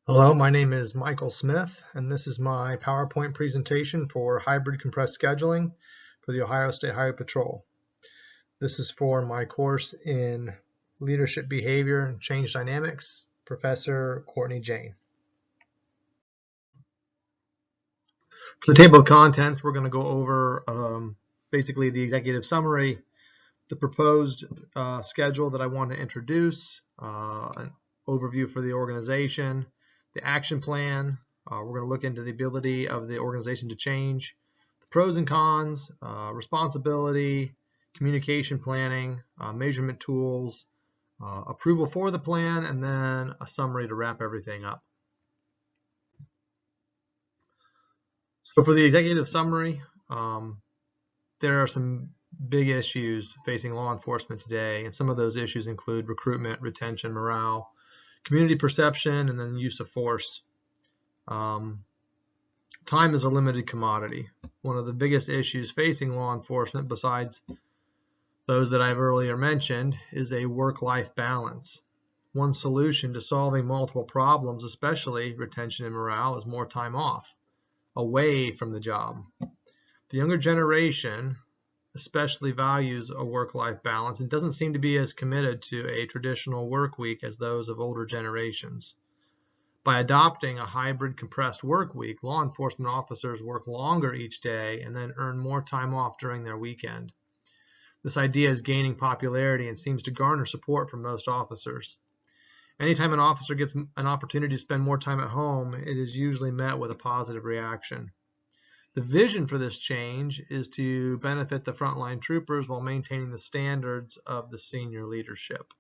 Hello, my name is Michael Smith, and this is my PowerPoint presentation for hybrid compressed scheduling for the Ohio State Highway Patrol. This is for my course in Leadership Behavior and Change Dynamics, Professor Courtney Jane. For the table of contents, we're going to go over basically the executive summary, the proposed schedule that I want to introduce, an overview for the organization, the action plan. We're going to look into the ability of the organization to change, the pros and cons, responsibility, communication planning, measurement tools, approval for the plan, and then a summary to wrap everything up. So for the executive summary, there are some big issues facing law enforcement today, and some of those issues include recruitment, retention, morale, community perception, and then use of force. Time is a limited commodity. One of the biggest issues facing law enforcement, besides those that I've earlier mentioned, is a work-life balance. One solution to solving multiple problems, especially retention and morale, is more time off, away from the job. The younger generation especially values a work-life balance and doesn't seem to be as committed to a traditional work week as those of older generations. By adopting a hybrid compressed work week, law enforcement officers work longer each day and then earn more time off during their weekend. This idea is gaining popularity and seems to garner support from most officers. Anytime an officer gets an opportunity to spend more time at home, it is usually met with a positive reaction. The vision for this change is to benefit the frontline troopers while maintaining the standards of the senior leadership.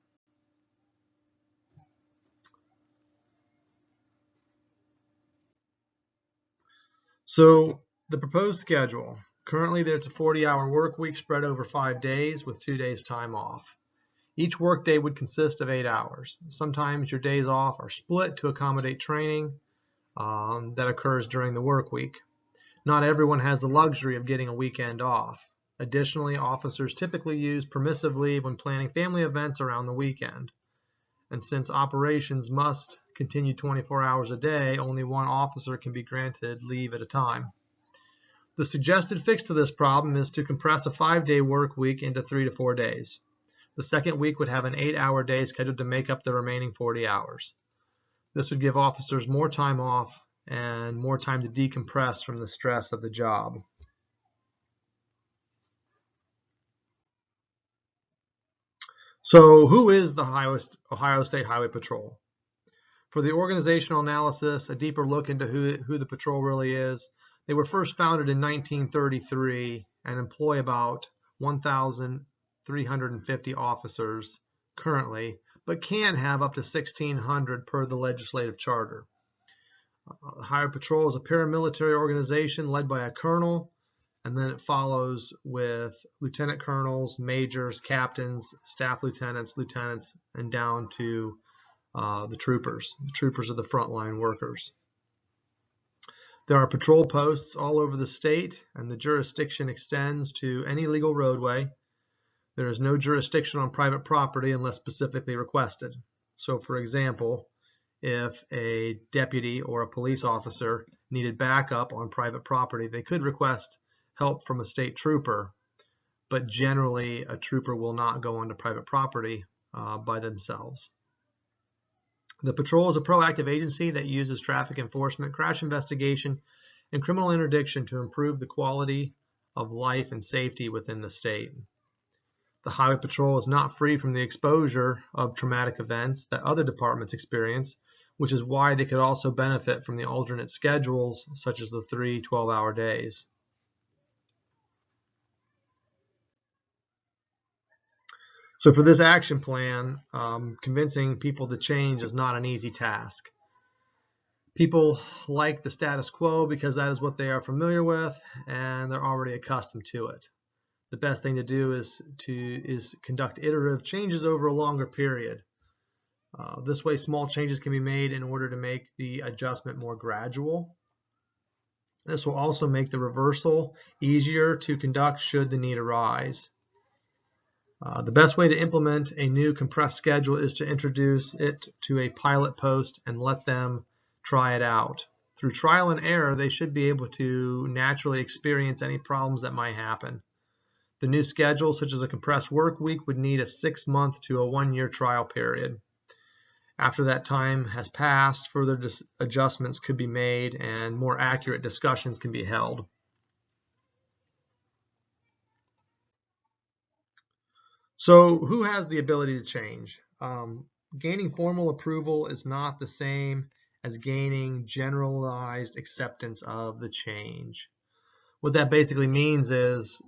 So the proposed schedule, currently there's a 40-hour work week spread over 5 days with 2 days time off. Each workday would consist of 8 hours. Sometimes your days off are split to accommodate training that occurs during the work week. Not everyone has the luxury of getting a weekend off. Additionally, officers typically use permissive leave when planning family events around the weekend. And since operations must continue 24 hours a day, only one officer can be granted leave at a time. The suggested fix to this problem is to compress a 5-day work week into 3 to 4 days. The second week would have an 8-hour day scheduled to make up the remaining 40 hours. This would give officers more time off and more time to decompress from the stress of the job. So who is the Ohio State Highway Patrol? For the organizational analysis, a deeper look into who the patrol really is, they were first founded in 1933 and employ about 1,350 officers currently, but can have up to 1,600 per the legislative charter. The Highway Patrol is a paramilitary organization led by a colonel, and then it follows with lieutenant colonels, majors, captains, staff lieutenants, and down to the troopers. The troopers are the frontline workers. There are patrol posts all over the state, and the jurisdiction extends to any legal roadway. There is no jurisdiction on private property unless specifically requested. So, for example, if a deputy or a police officer needed backup on private property, they could request help from a state trooper, but generally a trooper will not go onto private property by themselves. The patrol is a proactive agency that uses traffic enforcement, crash investigation, and criminal interdiction to improve the quality of life and safety within the state. The Highway Patrol is not free from the exposure of traumatic events that other departments experience, which is why they could also benefit from the alternate schedules, such as the 3 12-hour days. So for this action plan, convincing people to change is not an easy task. People like the status quo because that is what they are familiar with and they're already accustomed to it. The best thing to do is conduct iterative changes over a longer period. This way, small changes can be made in order to make the adjustment more gradual. This will also make the reversal easier to conduct should the need arise. The best way to implement a new compressed schedule is to introduce it to a pilot post and let them try it out. Through trial and error, they should be able to naturally experience any problems that might happen. The new schedule, such as a compressed work week, would need a 6-month to a 1-year trial period. After that time has passed, further adjustments could be made and more accurate discussions can be held. So who has the ability to change? Gaining formal approval is not the same as gaining generalized acceptance of the change. What that basically means is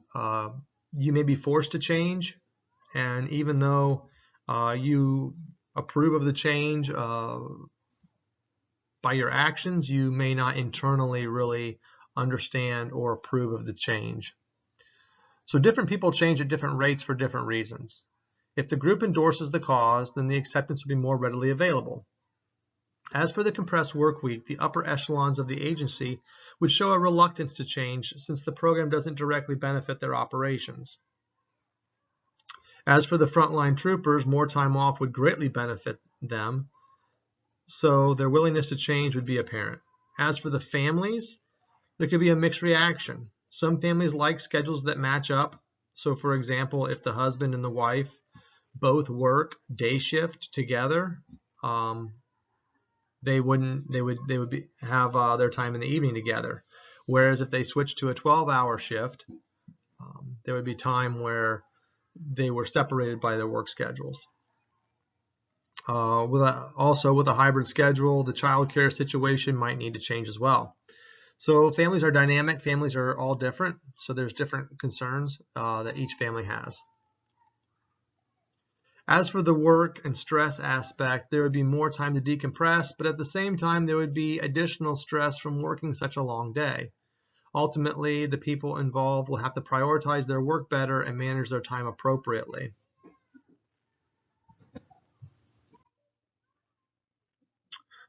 you may be forced to change, and even though you approve of the change by your actions, you may not internally really understand or approve of the change. So different people change at different rates for different reasons. If the group endorses the cause, then the acceptance will be more readily available. As for the compressed work week, the upper echelons of the agency would show a reluctance to change since the program doesn't directly benefit their operations. As for the frontline troopers, more time off would greatly benefit them, so their willingness to change would be apparent. As for the families, there could be a mixed reaction. Some families like schedules that match up. So for example, if the husband and the wife both work day shift together, they would have their time in the evening together. Whereas if they switch to a 12-hour shift, there would be time where they were separated by their work schedules. Also with a hybrid schedule, the child care situation might need to change as well. So families are dynamic, families are all different, so there's different concerns that each family has. As for the work and stress aspect, there would be more time to decompress, but at the same time there would be additional stress from working such a long day. Ultimately, the people involved will have to prioritize their work better and manage their time appropriately.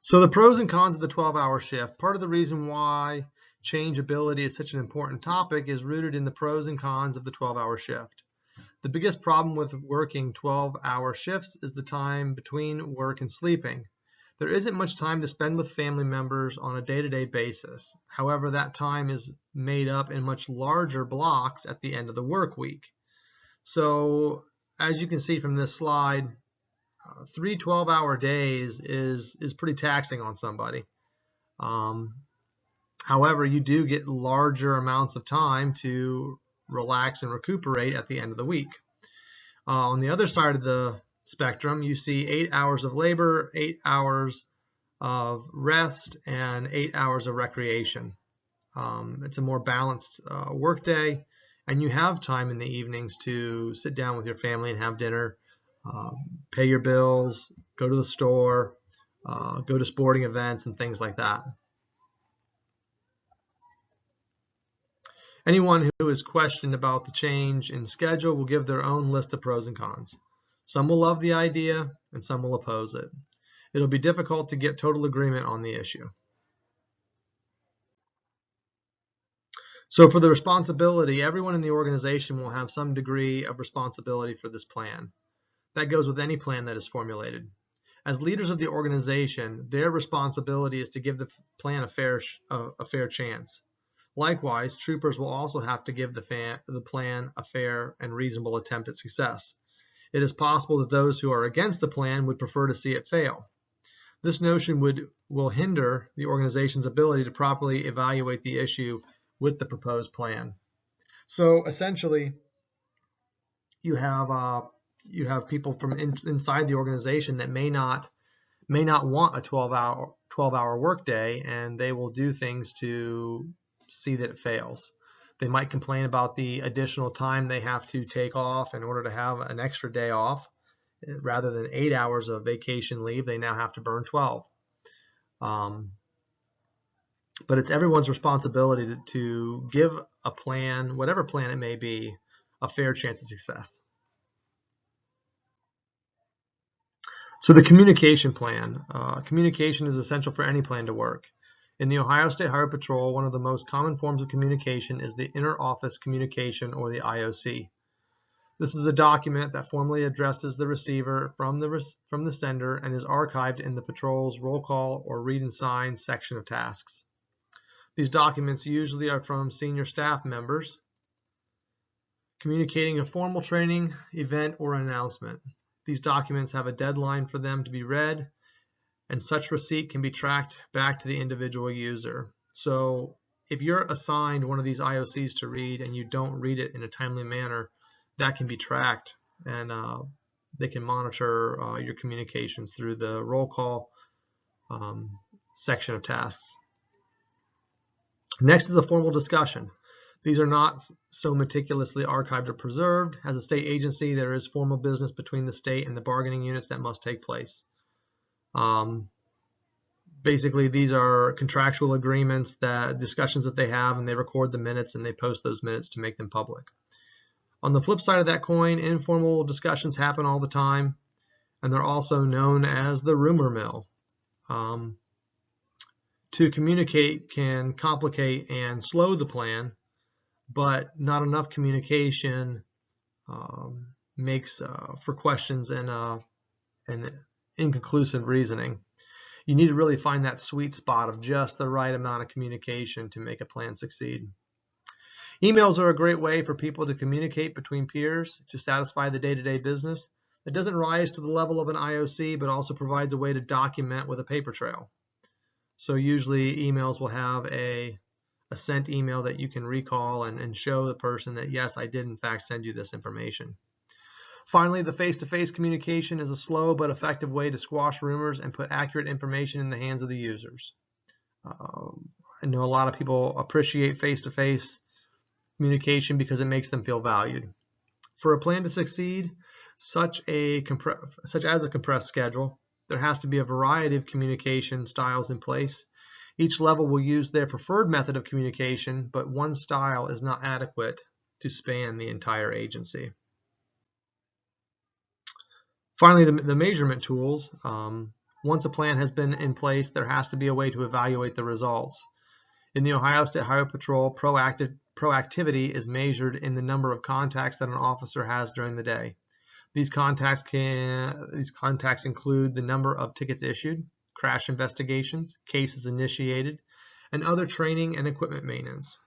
So the pros and cons of the 12-hour shift. Part of the reason why changeability is such an important topic is rooted in the pros and cons of the 12-hour shift. The biggest problem with working 12-hour shifts is the time between work and sleeping. There isn't much time to spend with family members on a day-to-day basis. However, that time is made up in much larger blocks at the end of the work week. So as you can see from this slide, 3 12-hour days is pretty taxing on somebody. However, you do get larger amounts of time to relax and recuperate at the end of the week. On the other side of the spectrum, you see 8 hours of labor, 8 hours of rest, and 8 hours of recreation. It's a more balanced work day, and you have time in the evenings to sit down with your family and have dinner, pay your bills, go to the store, go to sporting events and things like that. Anyone who is questioned about the change in schedule will give their own list of pros and cons. Some will love the idea and some will oppose it. It'll be difficult to get total agreement on the issue. So for the responsibility, everyone in the organization will have some degree of responsibility for this plan. That goes with any plan that is formulated. As leaders of the organization, their responsibility is to give the plan a fair chance. Likewise, troopers will also have to give the plan a fair and reasonable attempt at success. It is possible that those who are against the plan would prefer to see it fail. This notion will hinder the organization's ability to properly evaluate the issue with the proposed plan. So essentially, you have people from inside the organization that may not want a 12-hour workday, and they will do things to see that it fails. They might complain about the additional time they have to take off in order to have an extra day off. Rather than 8 hours of vacation leave, they now have to burn 12. But it's everyone's responsibility to give a plan, whatever plan it may be, a fair chance of success. So the communication plan. Communication is essential for any plan to work. In the Ohio State Highway Patrol, one of the most common forms of communication is the inter-office communication, or the IOC. This is a document that formally addresses the receiver from the sender and is archived in the patrol's roll call or read and sign section of tasks. These documents usually are from senior staff members communicating a formal training, event, or announcement. These documents have a deadline for them to be read, and such receipt can be tracked back to the individual user. So if you're assigned one of these IOCs to read and you don't read it in a timely manner, that can be tracked, and they can monitor your communications through the roll call section of tasks. Next is a formal discussion. These are not so meticulously archived or preserved. As a state agency, there is formal business between the state and the bargaining units that must take place. Basically, these are contractual agreements, that discussions that they have, and they record the minutes and they post those minutes to make them public. On the flip side of that coin, informal discussions happen all the time, and they're also known as the rumor mill. To communicate can complicate and slow the plan, but not enough communication makes for questions and inconclusive reasoning. You need to really find that sweet spot of just the right amount of communication to make a plan succeed. Emails are a great way for people to communicate between peers to satisfy the day-to-day business. It doesn't rise to the level of an IOC, but also provides a way to document with a paper trail. So usually emails will have a sent email that you can recall and show the person that, yes, I did in fact send you this information. Finally, the face-to-face communication is a slow but effective way to squash rumors and put accurate information in the hands of the users. I know a lot of people appreciate face-to-face communication because it makes them feel valued. For a plan to succeed, such as a compressed schedule, there has to be a variety of communication styles in place. Each level will use their preferred method of communication, but one style is not adequate to span the entire agency. Finally, the measurement tools. Once a plan has been in place, there has to be a way to evaluate the results. In the Ohio State Highway Patrol, proactivity is measured in the number of contacts that an officer has during the day. These contacts include the number of tickets issued, crash investigations, cases initiated, and other training and equipment maintenance.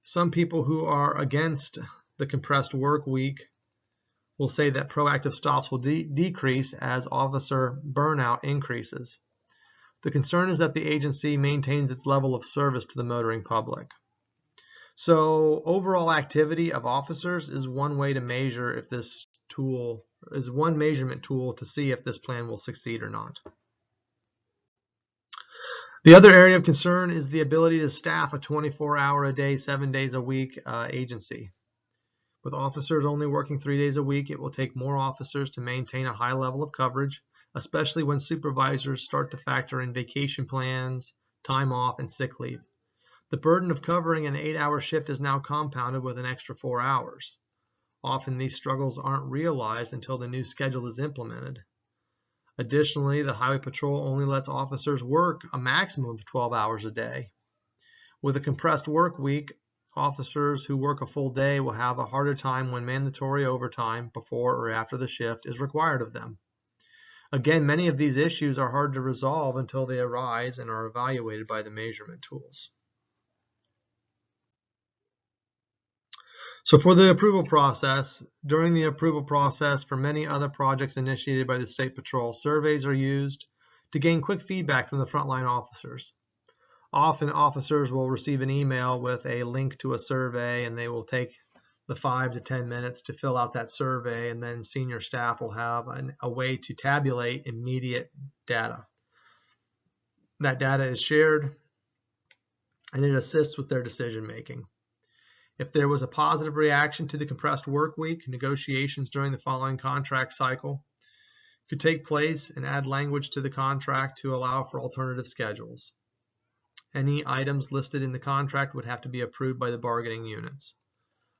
Some people who are against the compressed work week will say that proactive stops will decrease as officer burnout increases. The concern is that the agency maintains its level of service to the motoring public. So overall activity of officers is one way to measure if this tool is one measurement tool to see if this plan will succeed or not. The other area of concern is the ability to staff a 24-hour-a-day, 7 days a week agency. With officers only working 3 days a week, it will take more officers to maintain a high level of coverage, especially when supervisors start to factor in vacation plans, time off, and sick leave. The burden of covering an 8-hour shift is now compounded with an extra 4 hours. Often these struggles aren't realized until the new schedule is implemented. Additionally, the Highway Patrol only lets officers work a maximum of 12 hours a day. With a compressed work week, officers who work a full day will have a harder time when mandatory overtime before or after the shift is required of them. Again, many of these issues are hard to resolve until they arise and are evaluated by the measurement tools. So for the approval process, during the approval process for many other projects initiated by the State Patrol, surveys are used to gain quick feedback from the frontline officers. Often officers will receive an email with a link to a survey, and they will take the 5 to 10 minutes to fill out that survey, and then senior staff will have a way to tabulate immediate data. That data is shared, and it assists with their decision making. If there was a positive reaction to the compressed work week, negotiations during the following contract cycle could take place and add language to the contract to allow for alternative schedules. Any items listed in the contract would have to be approved by the bargaining units.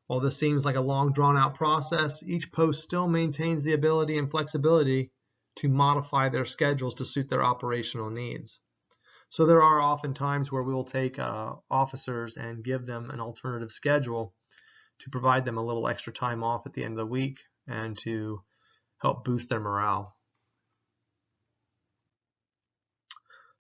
While this seems like a long drawn-out process, each post still maintains the ability and flexibility to modify their schedules to suit their operational needs. So there are often times where we will take officers and give them an alternative schedule to provide them a little extra time off at the end of the week and to help boost their morale.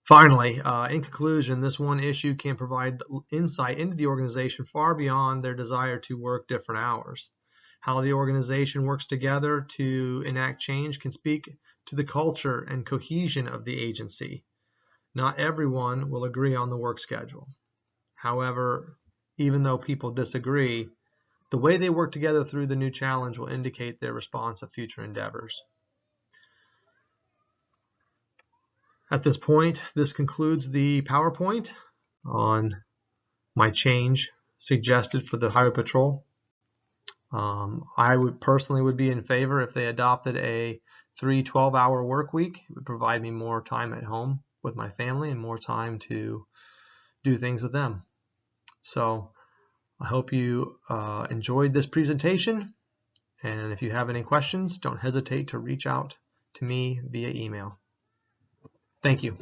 Finally, in conclusion, this one issue can provide insight into the organization far beyond their desire to work different hours. How the organization works together to enact change can speak to the culture and cohesion of the agency. Not everyone will agree on the work schedule. However, even though people disagree, the way they work together through the new challenge will indicate their response of future endeavors. At this point, this concludes the PowerPoint on my change suggested for the Highway Patrol. I would personally be in favor if they adopted a 3 12-hour work week. It would provide me more time at home with my family and more time to do things with them. So I hope you enjoyed this presentation, and if you have any questions, don't hesitate to reach out to me via email. Thank you.